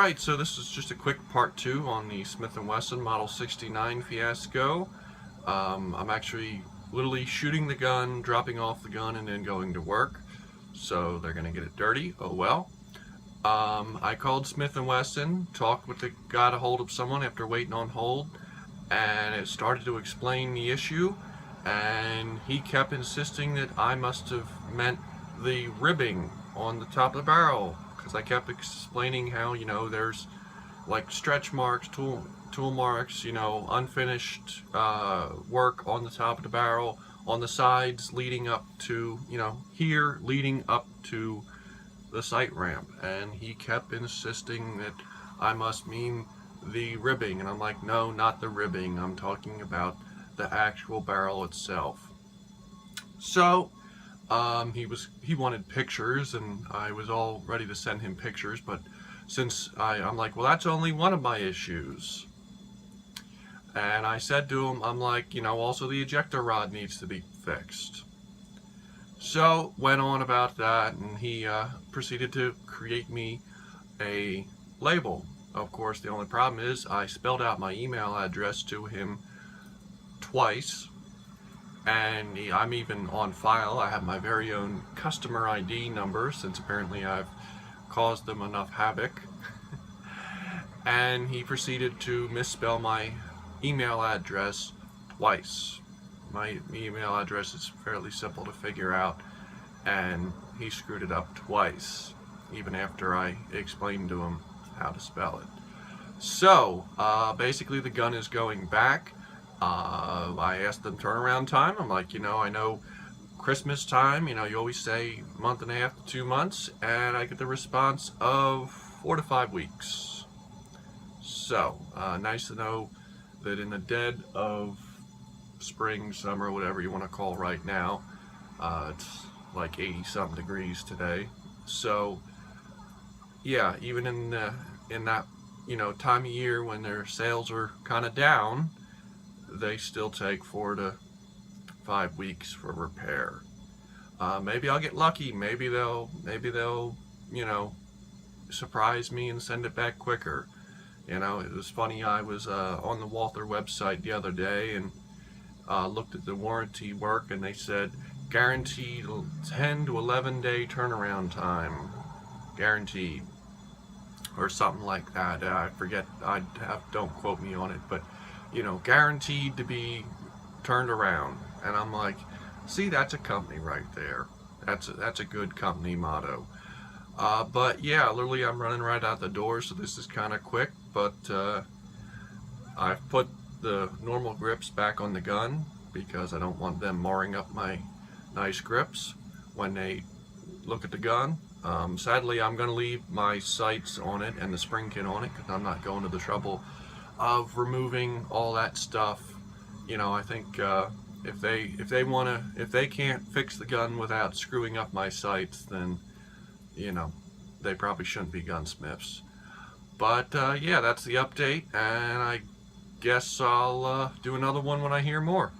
Alright, so this is just a quick part 2 on the Smith and Wesson Model 69 fiasco. I'm actually literally shooting the gun, dropping off the gun, and then going to work. So they're going to get it dirty. Oh well. I called Smith and Wesson, got a hold of someone after waiting on hold, and it started to explain the issue, and he kept insisting that I must have meant the ribbing on the top of the barrel, because I kept explaining how, there's like stretch marks, tool marks, unfinished work on the top of the barrel, on the sides leading up to, here leading up to the sight ramp. And he kept insisting that I must mean the ribbing, and I'm like, no, not the ribbing, I'm talking about the actual barrel itself. So he wanted pictures, and I was all ready to send him pictures, but since I'm like, well, that's only one of my issues. And I said to him, I'm like, also the ejector rod needs to be fixed. So went on about that, and he proceeded to create me a label. Of course, the only problem is I spelled out my email address to him twice, and I'm even on file. I have my very own customer ID number, since apparently I've caused them enough havoc. And he proceeded to misspell my email address twice. My email address is fairly simple to figure out, and he screwed it up twice, even after I explained to him how to spell it. So basically the gun is going back. I asked them turnaround time. I'm like, I know Christmas time, you always say month and a half to 2 months, and I get the response of 4 to 5 weeks. So nice to know that in the dead of spring, summer, whatever you want to call right now, it's like 80-something degrees today. So yeah, even in that time of year when their sales are kind of down, they still take 4 to 5 weeks for repair. Maybe I'll get lucky. Maybe they'll surprise me and send it back quicker. It was funny. I was on the Walther website the other day and looked at the warranty work, and they said guaranteed 10 to 11 day turnaround time, guaranteed, or something like that. I forget. Don't quote me on it, but guaranteed to be turned around. And I'm like, see, that's a company right there. That's a good company motto. But yeah, literally I'm running right out the door, so this is kind of quick, but I've put the normal grips back on the gun because I don't want them marring up my nice grips when they look at the gun. Sadly, I'm going to leave my sights on it and the spring kit on it because I'm not going to the trouble of removing all that stuff. I think if they can't fix the gun without screwing up my sights, then they probably shouldn't be gunsmiths. But yeah, that's the update, and I guess I'll do another one when I hear more.